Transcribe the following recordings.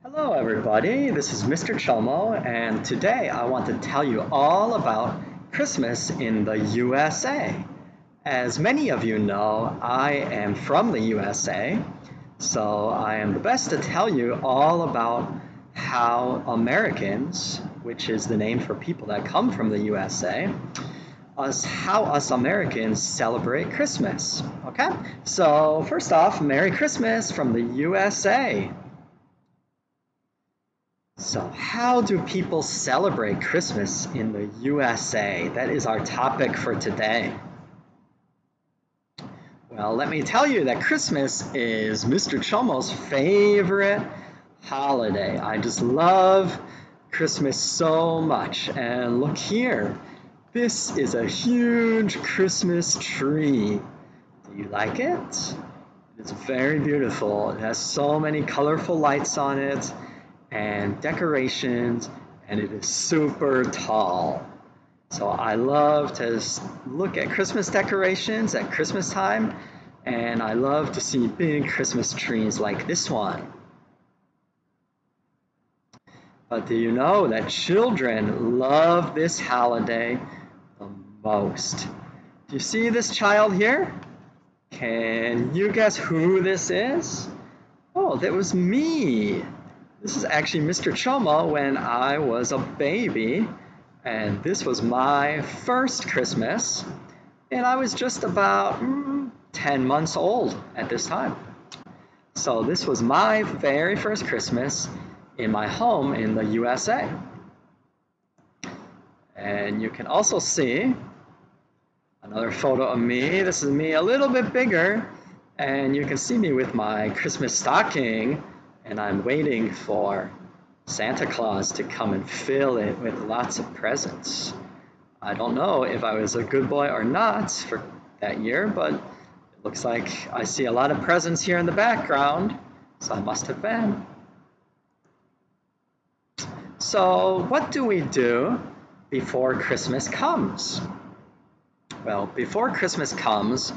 Hello everybody, this is Mr. Chomo, and today I want to tell you all about Christmas in the USA. As many of you know, I am from the USA, so I am the best to tell you all about how Americans, which is the name for people that come from the USA, how us Americans celebrate Christmas. Okay, so first off, Merry Christmas from the USA. So how do people celebrate Christmas in the USA? That is our topic for today. Well, let me tell you that Christmas is Mr. Chomo's favorite holiday. I just love Christmas so much. And look here, this is a huge Christmas tree. Do you like it? It's very beautiful. It has so many colorful lights on it and decorations, and it is super tall. So I love to look at Christmas decorations at Christmas time, and I love to see big Christmas trees like this one. But do you know that children love this holiday the most? Do you see this child here? Can you guess who this is? Oh, that was me. This is actually Mr. Chomo when I was a baby, and this was my first Christmas, and I was just about 10 months old at this time. So this was my very first Christmas in my home in the USA. And you can also see another photo of me. This is me a little bit bigger, and you can see me with my Christmas stocking, and I'm waiting for Santa Claus to come and fill it with lots of presents. I don't know if I was a good boy or not for that year, but it looks like I see a lot of presents here in the background, so I must have been. So what do we do before Christmas comes? Well, before Christmas comes,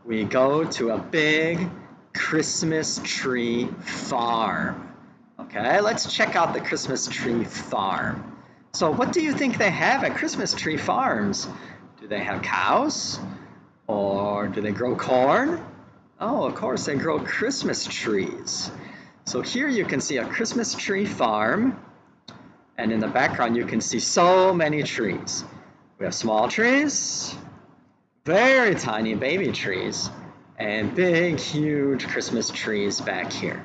we go to a big Christmas tree farm. Okay, let's check out the Christmas tree farm. So what do you think they have at Christmas tree farms? Do they have cows? Or do they grow corn? Oh, of course, they grow Christmas trees. So here you can see a Christmas tree farm, and in the background you can see so many trees. We have small trees, very tiny baby trees, and big, huge Christmas trees back here.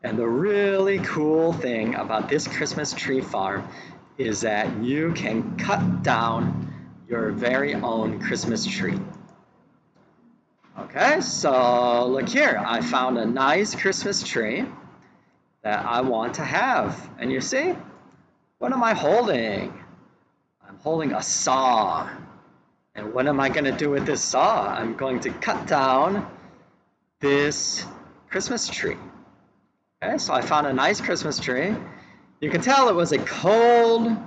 And the really cool thing about this Christmas tree farm is that you can cut down your very own Christmas tree. Okay, so look here. I found a nice Christmas tree that I want to have. And you see, what am I holding? I'm holding a saw. And what am I going to do with this saw? I'm going to cut down this Christmas tree. Okay, so I found a nice Christmas tree. You can tell it was a cold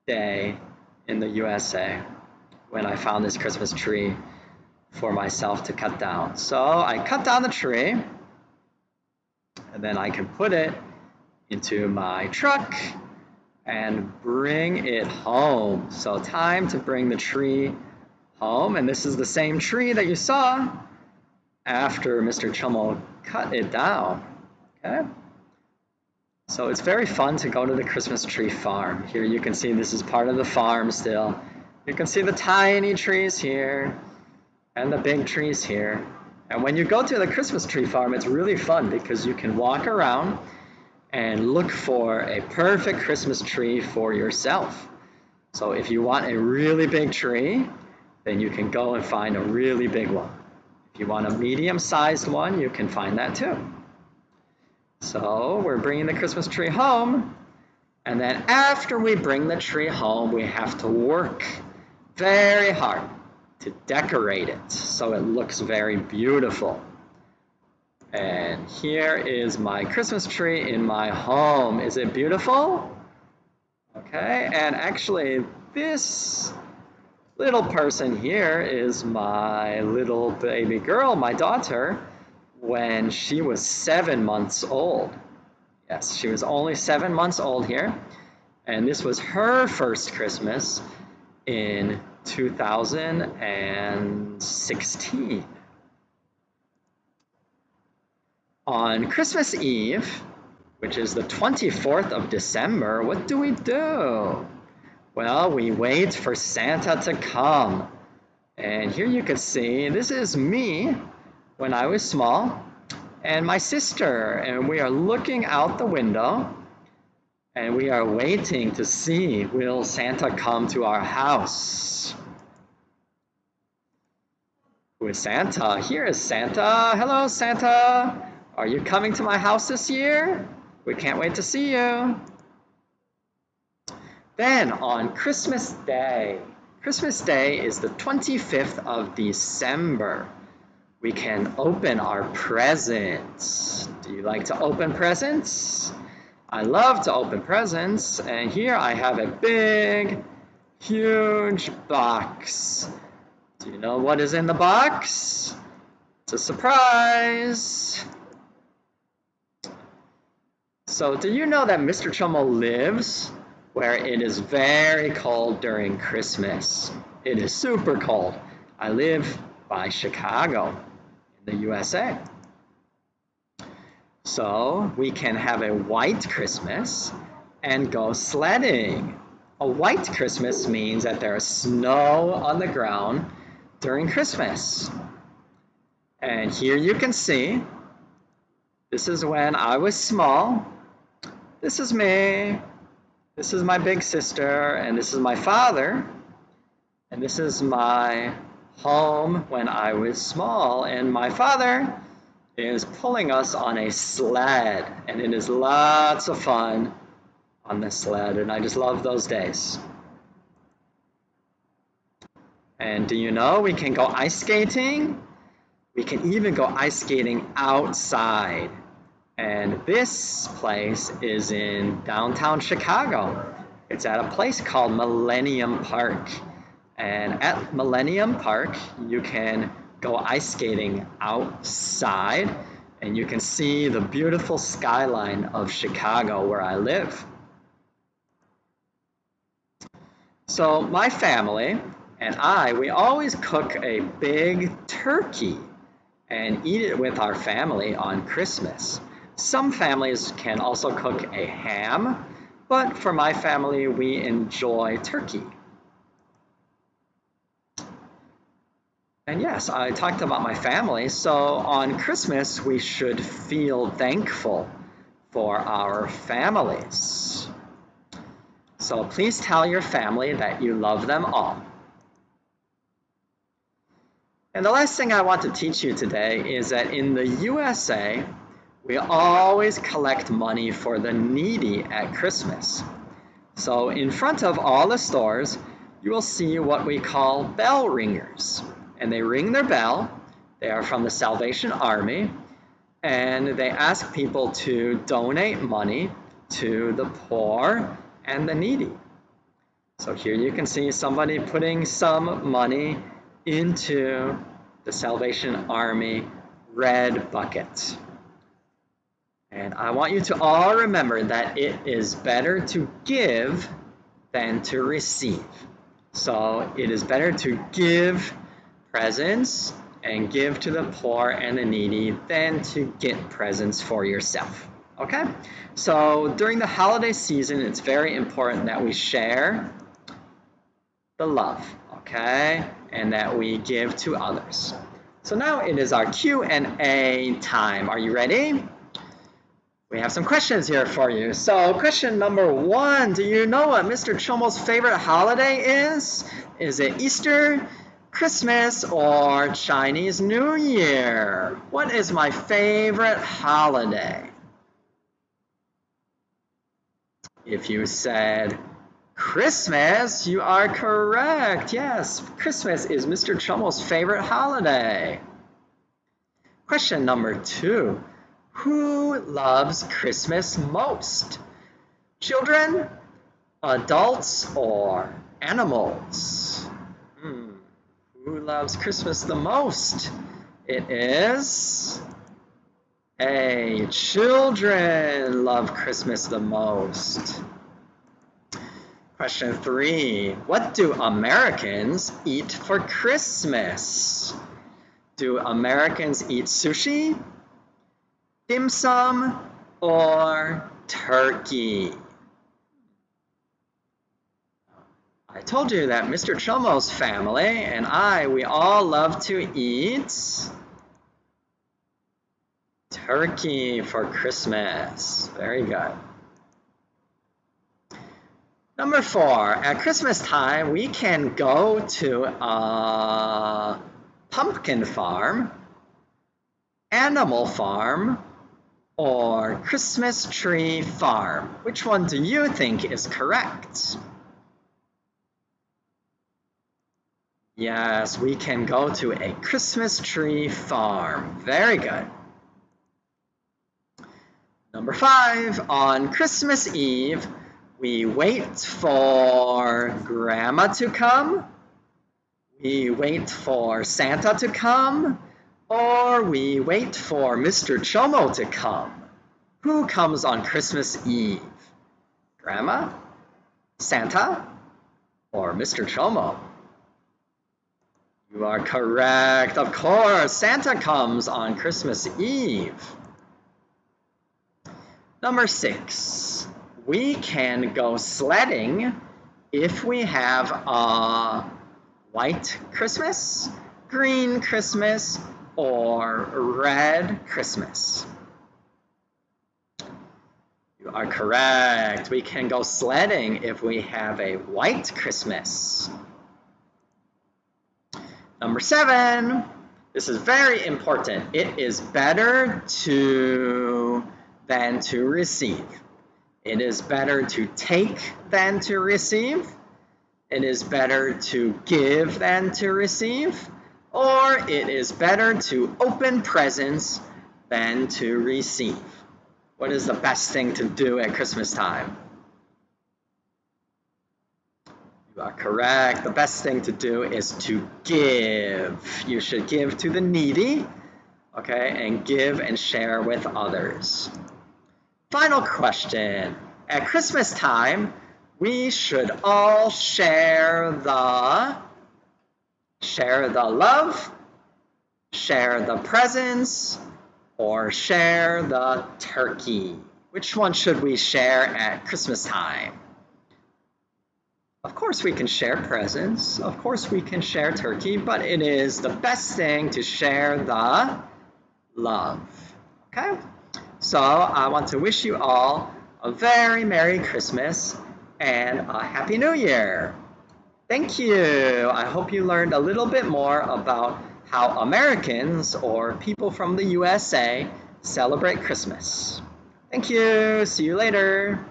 day in the USA when I found this Christmas tree for myself to cut down. So I cut down the tree, and then I can put it into my truck and bring it home. So time to bring the tree home, and this is the same tree that you saw after Mr. Chomo cut it down. Okay? So it's very fun to go to the Christmas tree farm. Here you can see this is part of the farm still. You can see the tiny trees here and the big trees here. And when you go to the Christmas tree farm, it's really fun because you can walk around and look for a perfect Christmas tree for yourself. So if you want a really big tree, then you can go and find a really big one. If you want a medium-sized one, you can find that too. So we're bringing the Christmas tree home, and then after we bring the tree home, we have to work very hard to decorate it so it looks very beautiful. And here is my Christmas tree in my home. Is it beautiful? Okay, and actually this little person here is my little baby girl, my daughter, when she was 7 months old. Yes, she was only 7 months old here. And this was her first Christmas in 2016. On Christmas Eve, which is the 24th of December, what do? Well, we wait for Santa to come. And here you can see, this is me when I was small and my sister. And we are looking out the window and we are waiting to see, will Santa come to our house? Who is Santa? Here is Santa. Hello, Santa. Are you coming to my house this year? We can't wait to see you. Then on Christmas Day is the 25th of December. We can open our presents. Do you like to open presents? I love to open presents, and here I have a big, huge box. Do you know what is in the box? It's a surprise. So do you know that Mr. Chomo lives where it is very cold during Christmas? It is super cold. I live by Chicago in the USA. So we can have a white Christmas and go sledding. A white Christmas means that there is snow on the ground during Christmas. And here you can see, this is when I was small. This is me. This is my big sister, and this is my father. And this is my home when I was small, and my father is pulling us on a sled, and it is lots of fun on the sled, and I just love those days. And do you know we can go ice skating? We can even go ice skating outside. And this place is in downtown Chicago. It's at a place called Millennium Park. And at Millennium Park, you can go ice skating outside, and you can see the beautiful skyline of Chicago where I live. So my family and we always cook a big turkey and eat it with our family on Christmas. Some families can also cook a ham, but for my family, we enjoy turkey. And yes, I talked about my family. So on Christmas, we should feel thankful for our families. So please tell your family that you love them all. And the last thing I want to teach you today is that in the USA, we always collect money for the needy at Christmas. So in front of all the stores, you will see what we call bell ringers. And they ring their bell. They are from the Salvation Army. And they ask people to donate money to the poor and the needy. So here you can see somebody putting some money into the Salvation Army red bucket. And I want you to all remember that it is better to give than to receive. So it is better to give presents and give to the poor and the needy than to get presents for yourself. Okay? So during the holiday season, it's very important that we share the love, okay? And that we give to others. So now it is our Q&A time. Are you ready? We have some questions here for you. So question number 1, do you know what Mr. Chomo's favorite holiday is? Is it Easter, Christmas, or Chinese New Year? What is my favorite holiday? If you said Christmas, you are correct. Yes, Christmas is Mr. Chomo's favorite holiday. Question number 2. Who loves Christmas most? Children, adults, or animals? Who loves Christmas the most? It is Hey, children love Christmas the most. Question 3. What do Americans eat for Christmas? Do Americans eat sushi, dim sum, or turkey? I told you that Mr. Chomo's family and we all love to eat turkey for Christmas. Very good. Number 4, at Christmas time, we can go to a pumpkin farm, animal farm, or Christmas tree farm. Which one do you think is correct? Yes, we can go to a Christmas tree farm. Very good. Number 5, on Christmas Eve, we wait for Grandma to come, we wait for Santa to come, or we wait for Mr. Chomo to come. Who comes on Christmas Eve? Grandma, Santa, or Mr. Chomo? You are correct. Of course, Santa comes on Christmas Eve. Number 6, we can go sledding if we have a white Christmas, green Christmas, or red Christmas. You are correct. We can go sledding if we have a white Christmas. Number 7, this is very important. It is better than to receive. It is better to take than to receive. It is better to give than to receive. Or it is better to open presents than to receive. What is the best thing to do at Christmas time? You are correct. The best thing to do is to give. You should give to the needy, okay, and give and share with others. Final question. At Christmas time, we should all share the love, share the presents, or share the turkey. Which one should we share at Christmas time? Of course we can share presents, of course we can share turkey, but it is the best thing to share the love. Okay? So I want to wish you all a very Merry Christmas and a Happy New Year. Thank you. I hope you learned a little bit more about how Americans or people from the USA celebrate Christmas. Thank you. See you later.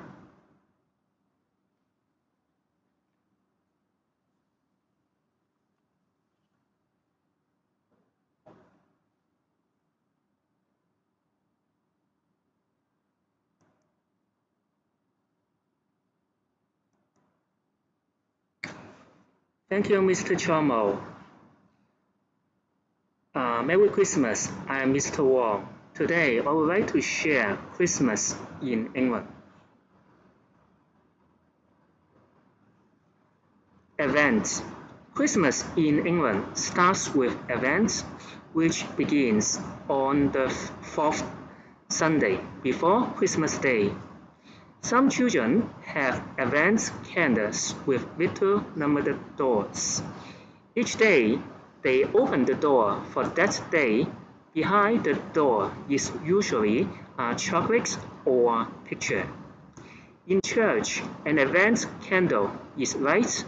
Thank you, Mr. Chomo. Merry Christmas, I am Mr. Wong. Today, I would like to share Christmas in England. Events. Christmas in England starts with Advent, which begins on the fourth Sunday before Christmas Day. Some children have Advent candles with little numbered doors. Each day, they open the door for that day. Behind the door is usually a chocolate or picture. In church, an Advent candle is lit.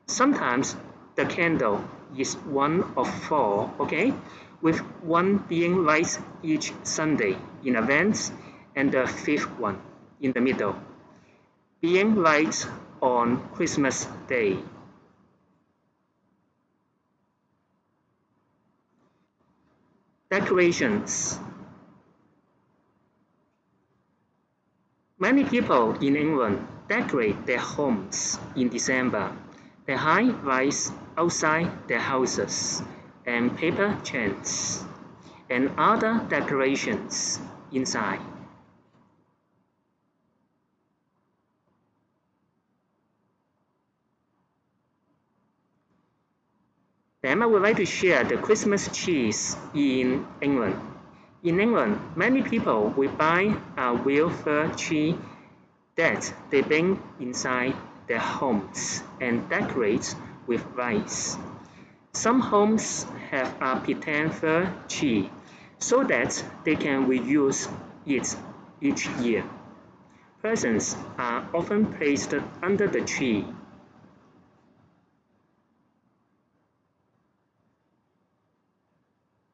Sometimes the candle is one of 4, okay, with one being lit each Sunday in Advent and the 5th one in the middle, being lit on Christmas Day. Decorations. Many people in England decorate their homes in December. They hang lights outside their houses and paper chants and other decorations. inside. Then I would like to share the Christmas trees in England. In England, many people will buy a real fir tree that they bring inside their homes and decorate with lights. Some homes have a pretend fir tree so that they can reuse it each year. Presents are often placed under the tree.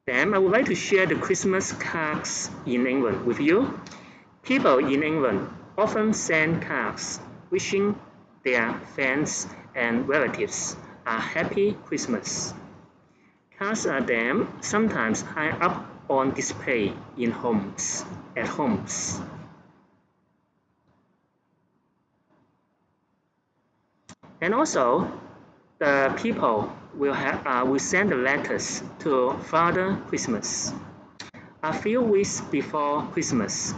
Then I would like to share the Christmas cards in England with you. People in England often send cards wishing their friends and relatives a happy Christmas. Cards are then sometimes hung up on display in homes, at homes. And also, the people will send the letters to Father Christmas. A few weeks before Christmas,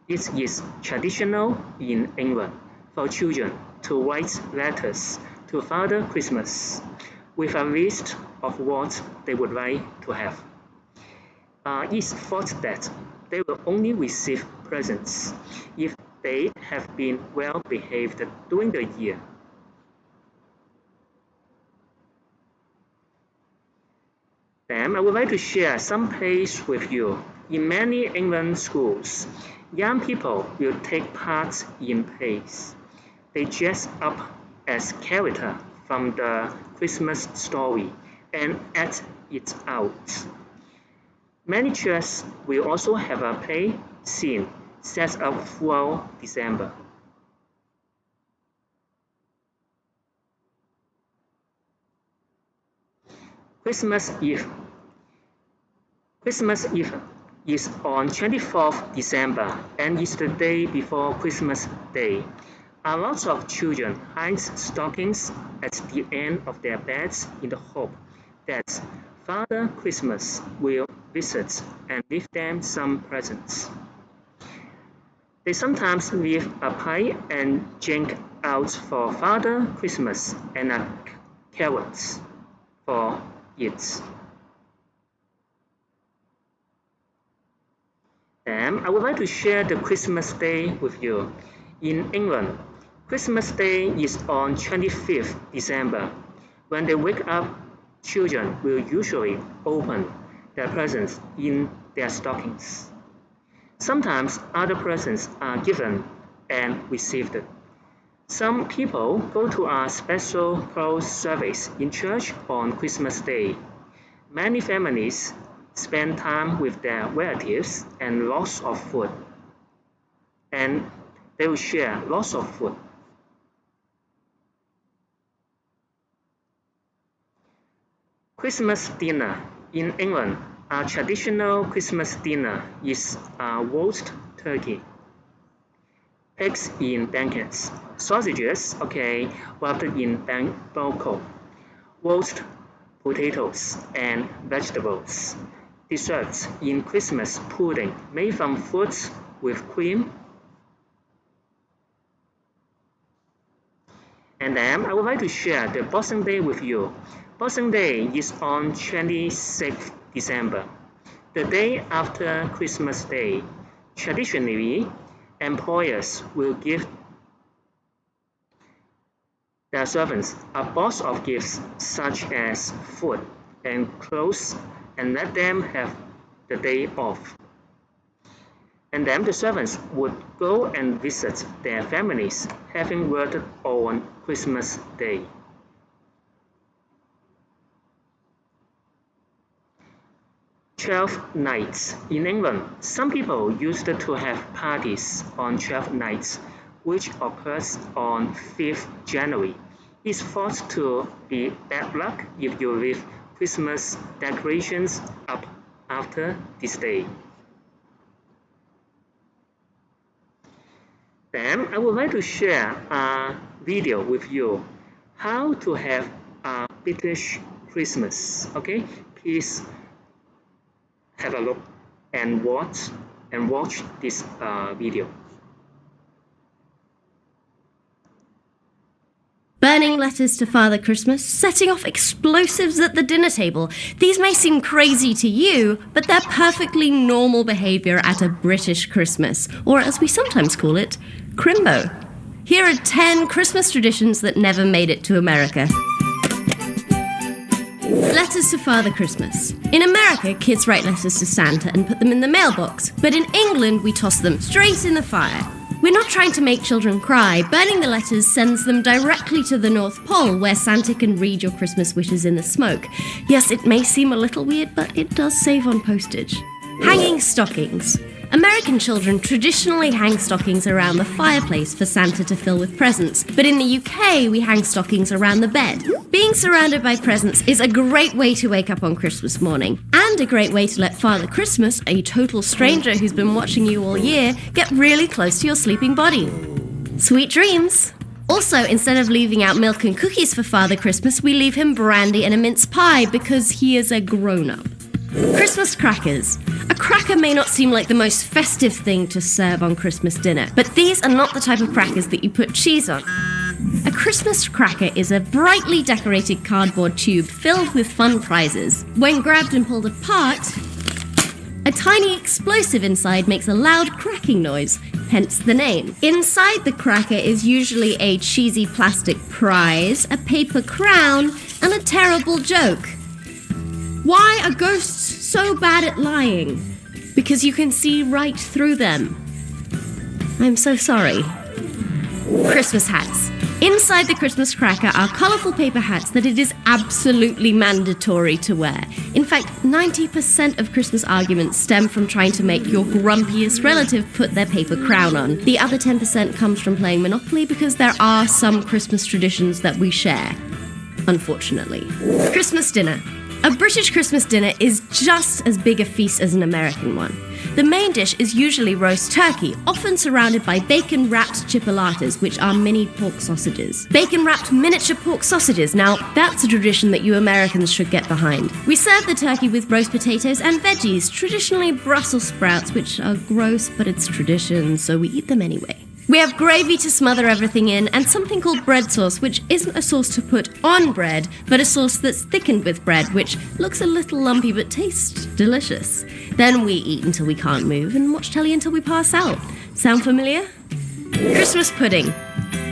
it is traditional in England for children to write letters to Father Christmas with a list of what they would like to have. It's thought that they will only receive presents if they have been well behaved during the year. Then I would like to share some plays with you. In many England schools, young people will take part in plays. They dress up as characters from the Christmas story and act it out. Many churches will also have a play scene set up throughout December. Christmas Eve. Christmas Eve is on 24th December and is the day before Christmas Day. A lot of children hide stockings at the end of their beds in the hope that Father Christmas will visit and leave them some presents. They sometimes leave a pie and drink out for Father Christmas and a carrot for it. Then I would like to share the Christmas Day with you. In England, Christmas Day is on 25th December. When they wake up, children will usually open their presents in their stockings. Sometimes other presents are given and received. Some people go to a special prayer service in church on Christmas Day. Many families spend time with their relatives and lots of food. And they will share lots of food. Christmas dinner. In England, a traditional Christmas dinner is a roast turkey, pigs in blankets, sausages, wrapped in bacon, roast potatoes and vegetables, desserts in Christmas pudding made from fruits with cream. And then I would like to share the Boxing Day with you. Boxing Day is on 26th December, the day after Christmas Day. Traditionally, employers will give their servants a box of gifts such as food and clothes and let them have the day off. And then the servants would go and visit their families, having worked on Christmas Day. Twelfth Nights. In England, some people used to have parties on 12 nights, which occurs on 5th January. It's thought to be bad luck if you leave Christmas decorations up after this day. Then I would like to share a video with you how to have a British Christmas. Please have a look and watch and watch this video. Burning letters to Father Christmas, setting off explosives at the dinner table. These may seem crazy to you, but they're perfectly normal behaviour at a British Christmas, or as we sometimes call it, Crimbo. Here are 10 Christmas traditions that never made it to America. Letters to Father Christmas. In America, kids write letters to Santa and put them in the mailbox, but in England, we toss them straight in the fire. We're not trying to make children cry. Burning the letters sends them directly to the North Pole, where Santa can read your Christmas wishes in the smoke. Yes, it may seem a little weird, but it does save on postage. Hanging stockings. American children traditionally hang stockings around the fireplace for Santa to fill with presents, but in the UK we hang stockings around the bed. Being surrounded by presents is a great way to wake up on Christmas morning, and a great way to let Father Christmas, a total stranger who's been watching you all year, get really close to your sleeping body. Sweet dreams! Also, instead of leaving out milk and cookies for Father Christmas, we leave him brandy and a mince pie because he is a grown-up. Christmas crackers. A cracker may not seem like the most festive thing to serve on Christmas dinner, but these are not the type of crackers that you put cheese on. A Christmas cracker is a brightly decorated cardboard tube filled with fun prizes. When grabbed and pulled apart, a tiny explosive inside makes a loud cracking noise, hence the name. Inside the cracker is usually a cheesy plastic prize, a paper crown, and a terrible joke. Why are ghosts so bad at lying? Because you can see right through them. I'm so sorry. Christmas hats. Inside the Christmas cracker are colourful paper hats that it is absolutely mandatory to wear. In fact, 90% of Christmas arguments stem from trying to make your grumpiest relative put their paper crown on. The other 10% comes from playing Monopoly because there are some Christmas traditions that we share, unfortunately. Christmas dinner. A British Christmas dinner is just as big a feast as an American one. The main dish is usually roast turkey, often surrounded by bacon-wrapped chipolatas, which are mini pork sausages. Bacon-wrapped miniature pork sausages, now that's a tradition that you Americans should get behind. We serve the turkey with roast potatoes and veggies, traditionally Brussels sprouts, which are gross, but it's tradition, so we eat them anyway. We have gravy to smother everything in, and something called bread sauce, which isn't a sauce to put on bread, but a sauce that's thickened with bread, which looks a little lumpy but tastes delicious. Then we eat until we can't move and watch telly until we pass out. Sound familiar? Christmas pudding.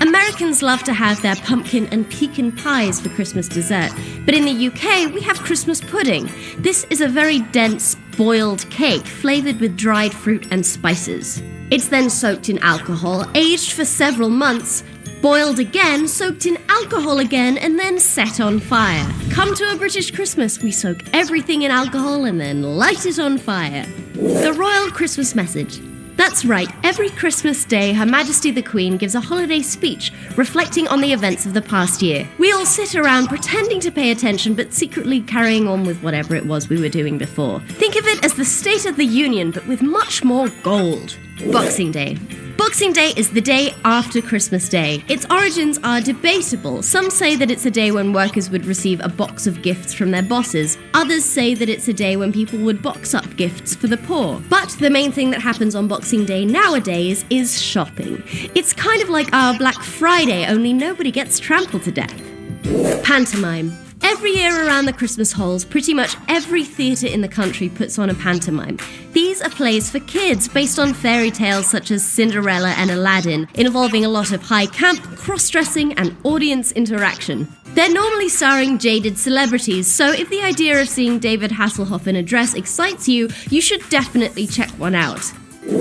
Americans love to have their pumpkin and pecan pies for Christmas dessert, but in the UK we have Christmas pudding. This is a very dense, boiled cake flavoured with dried fruit and spices. It's then soaked in alcohol, aged for several months, boiled again, soaked in alcohol again, and then set on fire. Come to a British Christmas, we soak everything in alcohol and then light it on fire. The Royal Christmas Message. That's right, every Christmas Day, Her Majesty the Queen gives a holiday speech reflecting on the events of the past year. We all sit around pretending to pay attention but secretly carrying on with whatever it was we were doing before. Think of it as the State of the Union but with much more gold. Boxing Day. Boxing Day is the day after Christmas Day. Its origins are debatable. Some say that it's a day when workers would receive a box of gifts from their bosses. Others say that it's a day when people would box up gifts for the poor. But the main thing that happens on Boxing Day nowadays is shopping. It's kind of like our Black Friday, only nobody gets trampled to death. Pantomime. Every year around the Christmas halls, pretty much every theatre in the country puts on a pantomime. These are plays for kids based on fairy tales such as Cinderella and Aladdin, involving a lot of high camp, cross-dressing and audience interaction. They're normally starring jaded celebrities, so if the idea of seeing David Hasselhoff in a dress excites you, you should definitely check one out.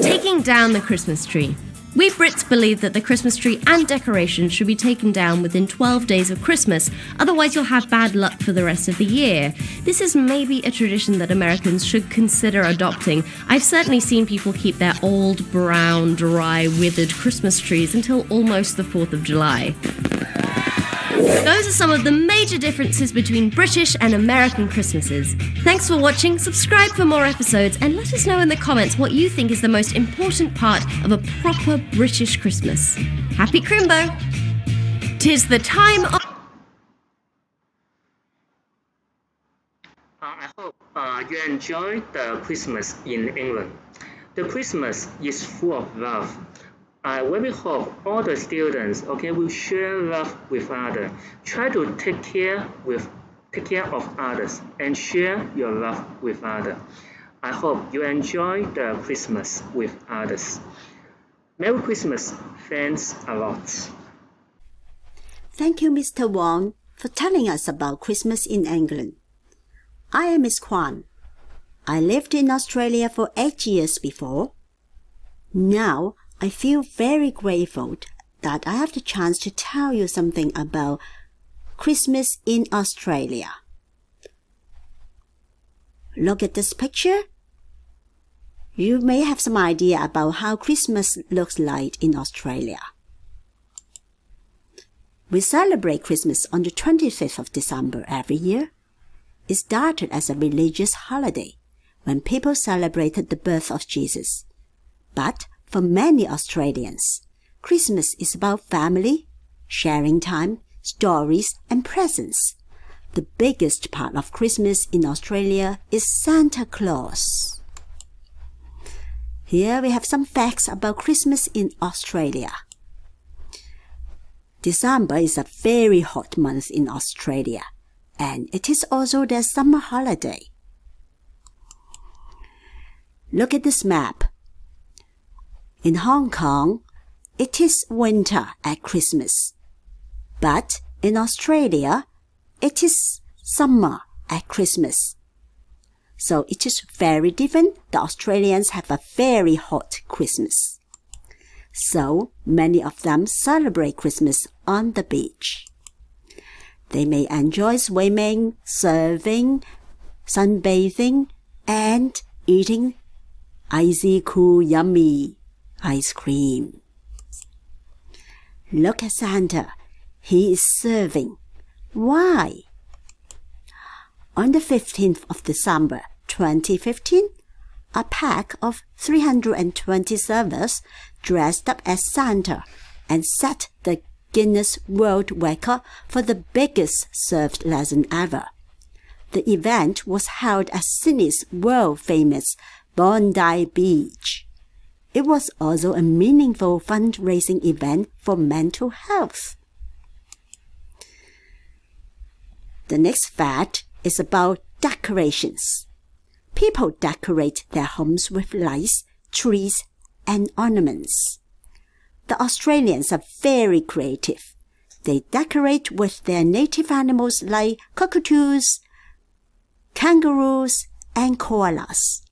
Taking down the Christmas tree. We Brits believe that the Christmas tree and decorations should be taken down within 12 days of Christmas, otherwise you'll have bad luck for the rest of the year. This is maybe a tradition that Americans should consider adopting. I've certainly seen people keep their old, brown, dry, withered Christmas trees until almost the 4th of July. Those are some of the major differences between British and American Christmases. Thanks for watching, subscribe for more episodes, and let us know in the comments what you think is the most important part of a proper British Christmas. Happy Crimbo! 'Tis the time of... I hope you enjoyed the Christmas in England. The Christmas is full of love. I really hope all the students, will share love with others. Try to take care of others and share your love with others. I hope you enjoy the Christmas with others. Merry Christmas. Thanks a lot. Thank you, Mr. Wong, for telling us about Christmas in England. I am Miss Kwan. I lived in Australia for 8 years before. Now, I feel very grateful that I have the chance to tell you something about Christmas in Australia. Look at this picture. You may have some idea about how Christmas looks like in Australia. We celebrate Christmas on the 25th of December every year. It started as a religious holiday when people celebrated the birth of Jesus. But for many Australians, Christmas is about family, sharing time, stories, and presents. The biggest part of Christmas in Australia is Santa Claus. Here we have some facts about Christmas in Australia. December is a very hot month in Australia, and it is also their summer holiday. Look at this map. In Hong Kong, it is winter at Christmas. But in Australia, it is summer at Christmas. So it is very different. The Australians have a very hot Christmas. So many of them celebrate Christmas on the beach. They may enjoy swimming, surfing, sunbathing, and eating icy cool yummy ice cream. Look at Santa. He is serving. Why? On the 15th of December 2015, a pack of 320 servers dressed up as Santa and set the Guinness World Record for the biggest served lesson ever. The event was held at Sydney's world-famous Bondi Beach. It was also a meaningful fundraising event for mental health. The next fact is about decorations. People decorate their homes with lights, trees, and ornaments. The Australians are very creative. They decorate with their native animals like cockatoos, kangaroos, and koalas.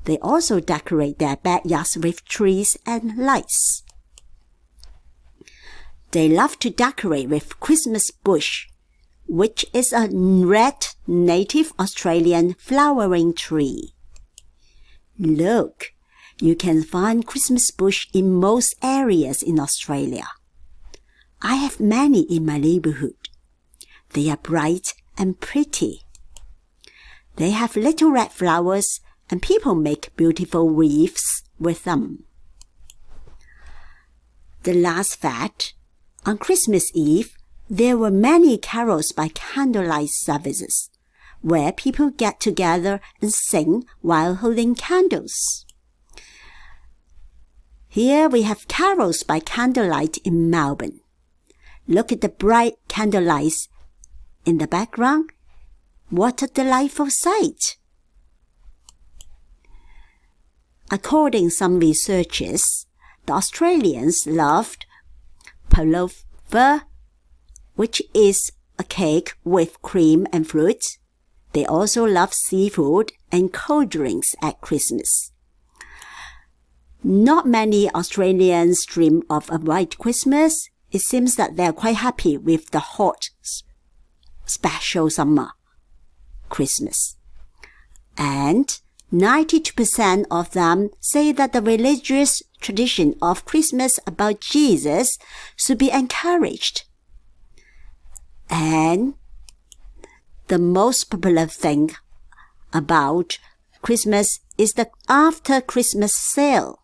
They also decorate their backyards with trees and lights. They love to decorate with Christmas bush, which is a red native Australian flowering tree. Look, you can find Christmas bush in most areas in Australia. I have many in my neighborhood. They are bright and pretty. They have little red flowers, and people make beautiful wreaths with them. The last fact, on Christmas Eve, there were many carols by candlelight services, where people get together and sing while holding candles. Here we have carols by candlelight in Melbourne. Look at the bright candlelights in the background. What a delightful sight! According to some researchers, the Australians loved pullover, which is a cake with cream and fruit. They also love seafood and cold drinks at Christmas. Not many Australians dream of a white Christmas. It seems that they are quite happy with the hot, special summer Christmas. And 92% of them say that the religious tradition of Christmas about Jesus should be encouraged. And the most popular thing about Christmas is the after Christmas sale.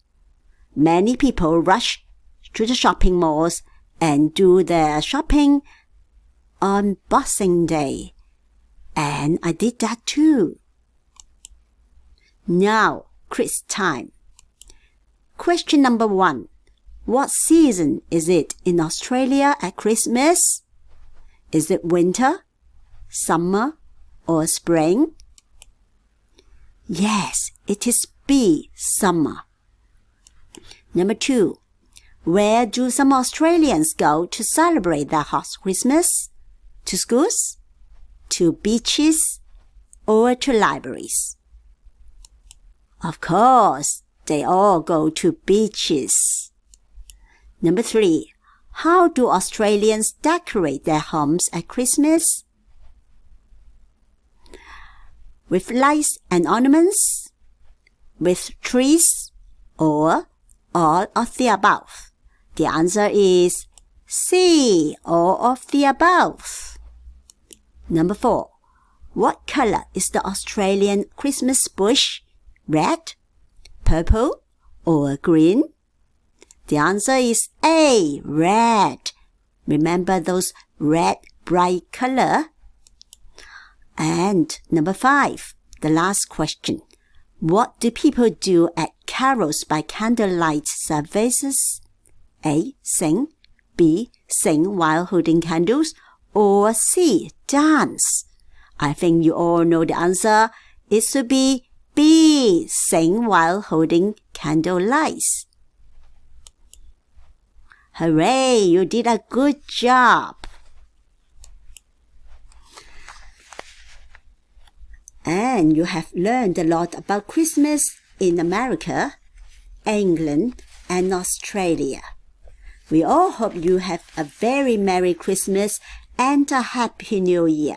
Many people rush to the shopping malls and do their shopping on Boxing Day. And I did that too. Now, quiz time. Question number 1. What season is it in Australia at Christmas? Is it winter, summer, or spring? Yes, it is B, summer. Number 2. Where do some Australians go to celebrate their hot Christmas? To schools, to beaches, or to libraries? Of course, they all go to beaches. Number 3. How do Australians decorate their homes at Christmas? With lights and ornaments? With trees? Or all of the above? The answer is C, all of the above. Number 4. What color is the Australian Christmas bush? Red, purple, or green? The answer is A, red. Remember those red bright color? And number 5, the last question. What do people do at carols by candlelight services? A, sing, B, sing while holding candles, or C, dance? I think you all know the answer. It should be B, sing while holding candle lights. Hooray, you did a good job. And you have learned a lot about Christmas in America, England, and Australia. We all hope you have a very Merry Christmas and a Happy New Year.